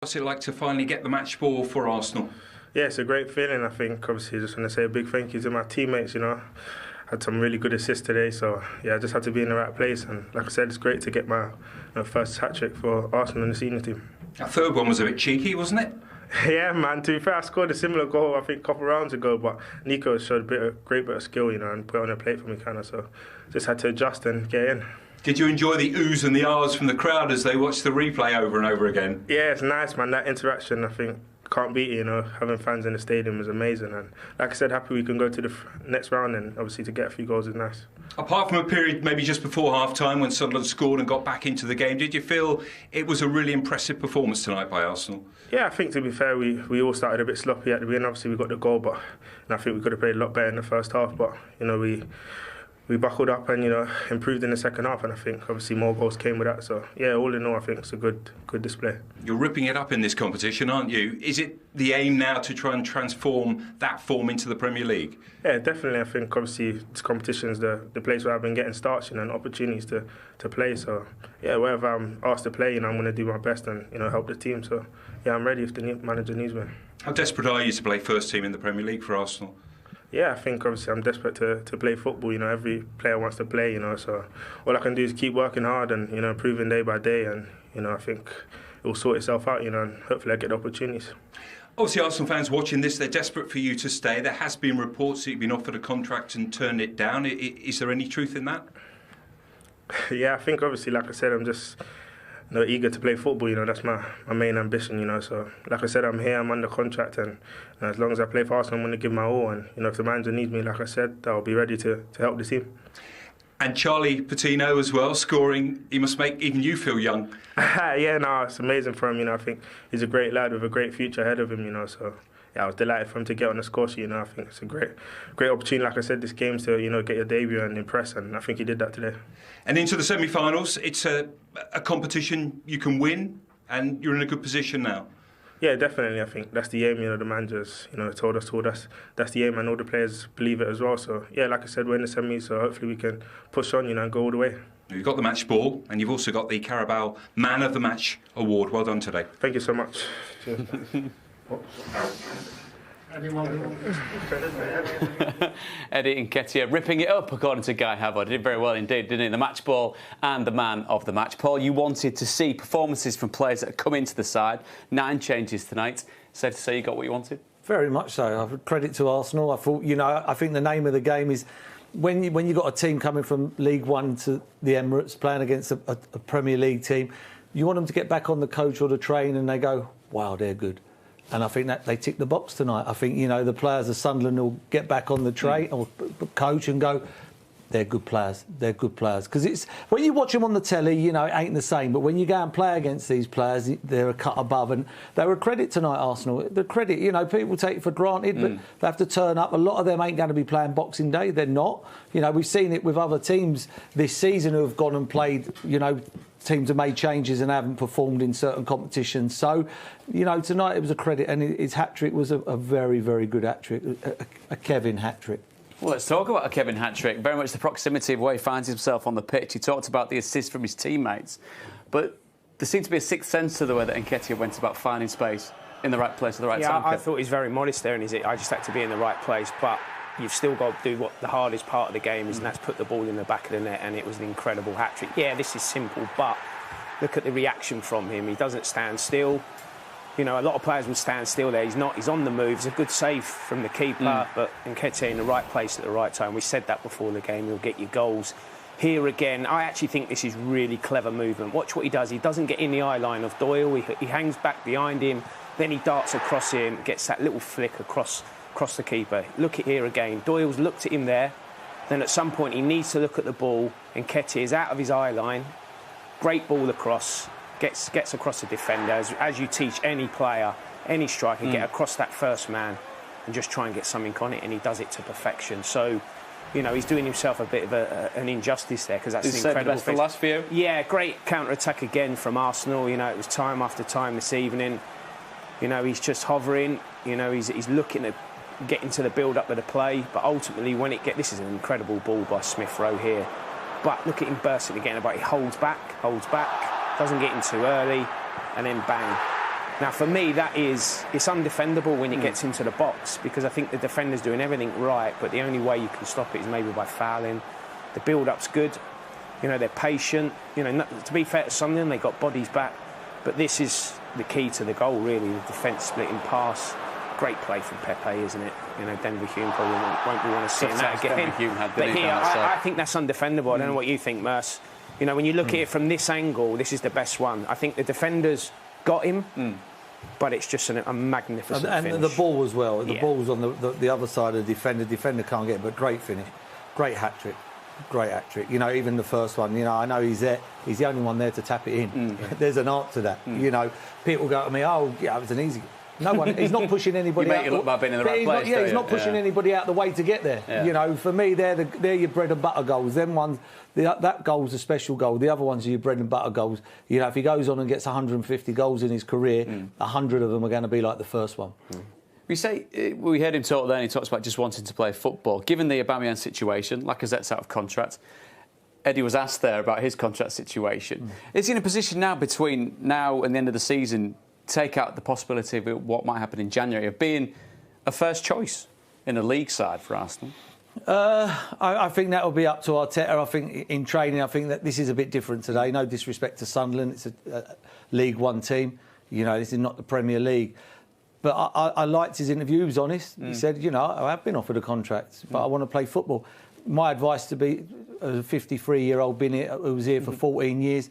What's it like to finally get the match ball for Arsenal? Yeah, it's a great feeling. I think obviously just want to say a big thank you to my teammates. Had some really good assists today, so yeah, I just had to be in the right place. And like I said, it's great to get my first hat trick for Arsenal in the senior team. That third one was a bit cheeky, wasn't it? Yeah, man. To be fair, I scored a similar goal I think a couple of rounds ago, but Nico showed a great bit of skill, and put it on a plate for me, kind of. So just had to adjust and get in. Did you enjoy the oohs and the ahs from the crowd as they watched the replay over and over again? Yeah, it's nice, man. That interaction, I think, can't beat it. Having fans in the stadium is amazing. And like I said, happy we can go to the next round, and obviously to get a few goals is nice. Apart from a period maybe just before half-time when Sunderland scored and got back into the game, did you feel it was a really impressive performance tonight by Arsenal? Yeah, I think to be fair, we all started a bit sloppy at the beginning. Obviously we got the goal, but I think we could have played a lot better in the first half. But we buckled up and improved in the second half, and I think obviously more goals came with that. So yeah, all in all, I think it's a good display. You're ripping it up in this competition, aren't you? Is it the aim now to try and transform that form into the Premier League? Yeah, definitely. I think obviously this competition is the place where I've been getting starts and opportunities to play. So yeah, wherever I'm asked to play, I'm going to do my best and help the team. So yeah, I'm ready if the manager needs me. How desperate are you to play first team in the Premier League for Arsenal? Yeah, I think obviously I'm desperate to play football. Every player wants to play. So all I can do is keep working hard and improving day by day, and I think it will sort itself out. And hopefully I get the opportunities. Obviously, Arsenal fans watching this, they're desperate for you to stay. There has been reports that you've been offered a contract and turned it down. Is there any truth in that? Yeah, I think obviously, like I said, I'm just eager to play football. That's my main ambition. So like I said, I'm here, I'm under contract, and as long as I play for Arsenal, I'm going to give my all. And if the manager needs me, like I said, I'll be ready to help the team. And Charlie Patino as well, scoring. He must make even you feel young. Yeah, no, it's amazing for him. I think he's a great lad with a great future ahead of him. So yeah, I was delighted for him to get on the score sheet. I think it's a great opportunity. Like I said, this game's to get your debut and impress, and I think he did that today. And into the semi-finals, it's a competition you can win, and you're in a good position now. Yeah, definitely. I think that's the aim. The managers, told us that's the aim, and all the players believe it as well. So yeah, like I said, we're in the semis, so hopefully we can push on, and go all the way. You've got the match ball, and you've also got the Carabao Man of the Match award. Well done today. Thank you so much. Eddie Nketiah ripping it up, according to Guy Havard. Did very well indeed, didn't he? The match ball and the man of the match. Paul, you wanted to see performances from players that have come into the side. 9 changes tonight. Safe to say you got what you wanted? Very much so. Credit to Arsenal. I thought, I think the name of the game is when you've got a team coming from League One to the Emirates playing against a Premier League team, you want them to get back on the coach or the train and they go, wow, they're good. And I think that they tick the box tonight. I think, the players of Sunderland will get back on the train or coach and go, they're good players. They're good players. Because it's when you watch them on the telly, it ain't the same. But when you go and play against these players, they're a cut above. And they were a credit tonight, Arsenal. The credit, people take it for granted, but they have to turn up. A lot of them ain't going to be playing Boxing Day. They're not. We've seen it with other teams this season who have gone and played, teams have made changes and haven't performed in certain competitions. So, tonight it was a credit, and his hat-trick was a very, very good hat-trick, a Kevin hat-trick. Well, let's talk about a Kevin hat-trick. Very much the proximity of where he finds himself on the pitch. He talked about the assist from his teammates. But there seemed to be a sixth sense to the way that Nketiah went about finding space in the right place at the right time. Yeah, I thought he's very modest there, and I just had to be in the right place. But you've still got to do what the hardest part of the game is, and that's put the ball in the back of the net, and it was an incredible hat-trick. Yeah, this is simple, but look at the reaction from him. He doesn't stand still. A lot of players will stand still there. He's not. He's on the move. It's a good save from the keeper, but Nketiah in the right place at the right time. We said that before the game. He'll get you goals. Here again, I actually think this is really clever movement. Watch what he does. He doesn't get in the eye line of Doyle. He hangs back behind him. Then he darts across him, gets that little flick across the keeper. Look at here again. Doyle's looked at him there. Then at some point he needs to look at the ball. Nketiah is out of his eye line. Great ball across. Gets across the defender, as you teach any player, any striker, get across that first man and just try and get something on it, and he does it to perfection. So, he's doing himself a bit of an injustice there, because that's an incredible thing. Is the best for last for you? Yeah, great counter-attack again from Arsenal. It was time after time this evening. He's just hovering. He's looking at getting to the build-up of the play, but ultimately when this is an incredible ball by Smith Rowe here. But look at him bursting again, but he holds back. Doesn't get in too early, and then bang. Now, for me, it's undefendable when it gets into the box, because I think the defender's doing everything right, but the only way you can stop it is maybe by fouling. The build-up's good. You know, they're patient. You know, to be fair to Sunderland, they got bodies back. But this is the key to the goal, really, the defence splitting pass. Great play from Pepe, isn't it? You know, Denver Hume probably won't want to see that again. Denver Hume had but here, I think that's undefendable. I don't know what you think, Merce. You know, when you look at it from this angle, this is the best one. I think the defenders got him, but it's just a magnificent finish. And the ball as well. The ball's on the other side of the defender. Defender can't get it, but great finish. Great hat-trick. Great hat-trick. You know, even the first one, you know, I know he's there. He's the only one there to tap it in. There's an art to that. You know, people go to me, oh, yeah, it was an easy... No one. He's not pushing anybody out. You look by being in the right place. He's not pushing anybody out the way to get there. Yeah. You know, for me, they're your bread and butter goals. Them ones, that goal's a special goal. The other ones are your bread and butter goals. You know, if he goes on and gets 150 goals in his career, 100 of them are going to be like the first one. We heard him talk there, and he talks about just wanting to play football. Given the Aubameyang situation, Lacazette's out of contract. Eddie was asked there about his contract situation. Is he in a position now, between now and the end of the season, take out the possibility of what might happen in January, of being a first choice in the league side for Arsenal? I think that will be up to Arteta. I think in training, I think that this is a bit different today. No disrespect to Sunderland, it's a League One team. You know, this is not the Premier League. But I liked his interview. He was honest. He said, you know, I have been offered a contract, but I want to play football. My advice to be a 53-year-old who was here for 14 years,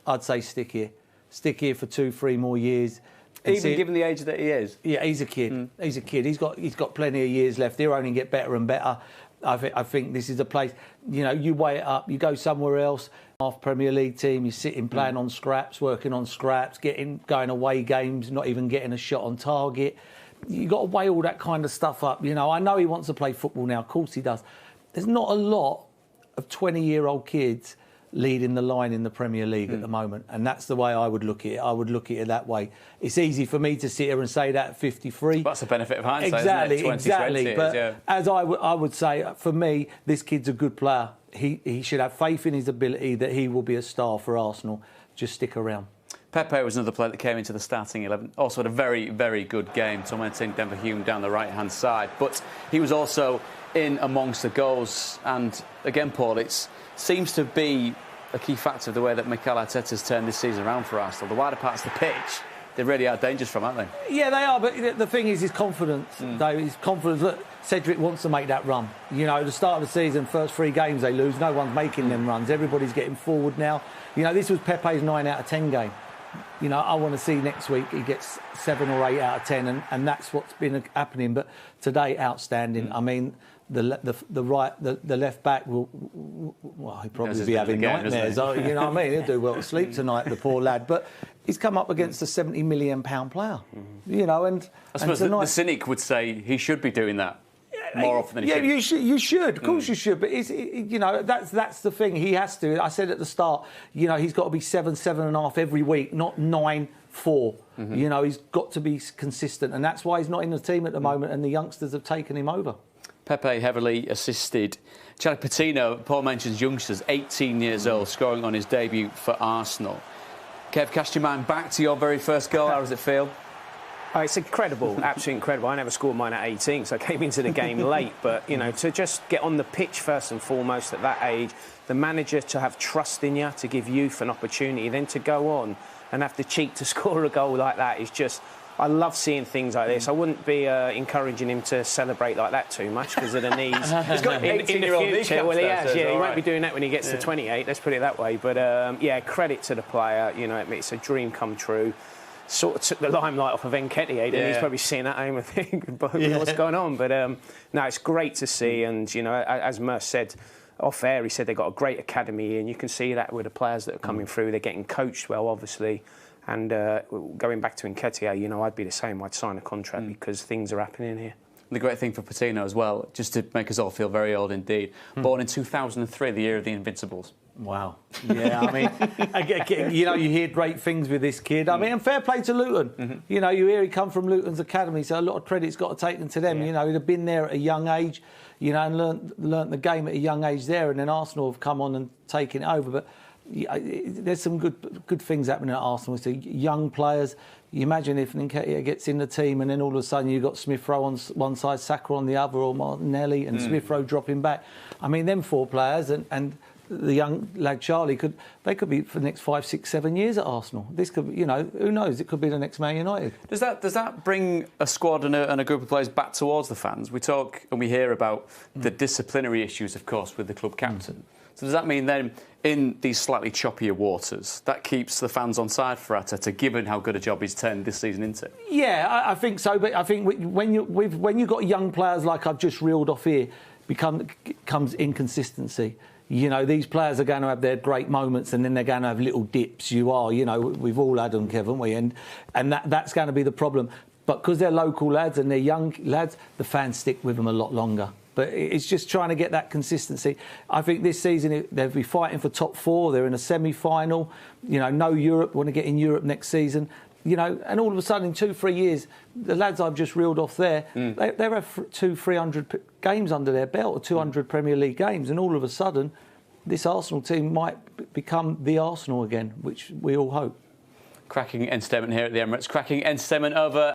I'd say stick here. Stick here for 2-3 more years. Even given the age that he is? Yeah, he's a kid. He's a kid. He's got plenty of years left. He'll only get better and better. I think this is a place, you know, you weigh it up, you go somewhere else, half Premier League team, you're sitting playing on scraps, working on scraps, going away games, not even getting a shot on target. You've got to weigh all that kind of stuff up. You know, I know he wants to play football now. Of course he does. There's not a lot of 20-year-old kids leading the line in the Premier League at the moment, and that's the way I would look at it. I would look at it that way. It's easy for me to sit here and say that at 53. That's the benefit of hindsight, exactly, isn't it? exactly. But yeah. as I would say, for me, this kid's a good player. He should have faith in his ability that he will be a star for Arsenal. Just stick around. Pepe was another player that came into the starting 11. Also had a very, very good game, tormenting Denver Hume down the right-hand side. But he was also in amongst the goals. And again, Paul, it seems to be a key factor of the way that Mikel Arteta's turned this season around for Arsenal. The wider parts of the pitch, they really are dangerous from, aren't they? Yeah, they are. But the thing is his confidence. Though his confidence. Look, Cedric wants to make that run. You know, the start of the season, first 3 games they lose. No one's making them runs. Everybody's getting forward now. You know, this was Pepe's 9 out of 10 game. You know, I want to see next week he gets 7 or 8 out of 10, and that's what's been happening. But today, outstanding. I mean, the left back will he'll probably be having nightmares. You know what I mean? He'll do well to sleep tonight, the poor lad. But he's come up against a £70 million player. You know, and I suppose the cynic would say he should be doing that more often than he should. You should. Of course you should. But you know, that's the thing. He has to. I said at the start, you know, he's got to be 7.5 every week, not 9-4. You know, he's got to be consistent, and that's why he's not in the team at the moment. And the youngsters have taken him over. Pepe heavily assisted. Charlie Patino, Paul mentions youngsters, 18 years old, scoring on his debut for Arsenal. Kev, cast your mind back to your very first goal. How does it feel? Oh, it's incredible, absolutely incredible. I never scored mine at 18, so I came into the game late. But, you know, to just get on the pitch first and foremost at that age, the manager to have trust in you, to give youth an opportunity, then to go on and have the cheek to score a goal like that is just... I love seeing things like this. I wouldn't be encouraging him to celebrate like that too much because of the knees. He's got an 18-year-old kneecap. Well, he has, yeah. He won't right. be doing that when he gets to 28, let's put it that way. But, yeah, credit to the player. You know, it's a dream come true. Sort of took the limelight off of Nketiah. He's probably seeing that aim and thinking, what's going on? But, no, it's great to see. And, you know, as Merce said, off air, he said they've got a great academy and you can see that with the players that are coming through. They're getting coached well, obviously. And going back to Nketiah, you know, I'd be the same. I'd sign a contract because things are happening here. The great thing for Patino as well, just to make us all feel very old indeed, born in 2003, the year of the Invincibles. Wow. Yeah, I mean, you know, you hear great things with this kid. I mean, and fair play to Luton. You know, you hear he come from Luton's academy, so a lot of credit's got to take them to them. You know, he'd have been there at a young age, you know, and learnt the game at a young age there, and then Arsenal have come on and taken it over. But there's some good things happening at Arsenal. So young players, You imagine if Nketiah gets in the team and then all of a sudden you've got Smith Rowe on one side, Saka on the other, or Martinelli and Smith Rowe dropping back. I mean, them 4 players and the young lad Charlie could be for the next 5, 6, 7 years at Arsenal. This could, who knows? It could be the next Man United. Does that bring a squad and a group of players back towards the fans? We talk and we hear about the disciplinary issues, of course, with the club captain. So does that mean then, in these slightly choppier waters, that keeps the fans on side for Arteta, given how good a job he's turned this season into? Yeah, I think so. But I think when you've got young players like I've just reeled off here, comes inconsistency. These players are going to have their great moments and then they're going to have little dips. We've all had them, haven't we? And that's going to be the problem. But because they're local lads and they're young lads, the fans stick with them a lot longer. But it's just trying to get that consistency. I think this season they'll be fighting for top 4. They're in a semi-final. No Europe. Want to get in Europe next season. And all of a sudden, in 2-3 years, the lads I've just reeled off there, they have 200-300 games under their belt, or 200 Premier League games, and all of a sudden, this Arsenal team might become the Arsenal again, which we all hope. Cracking entertainment here at the Emirates. Cracking entertainment over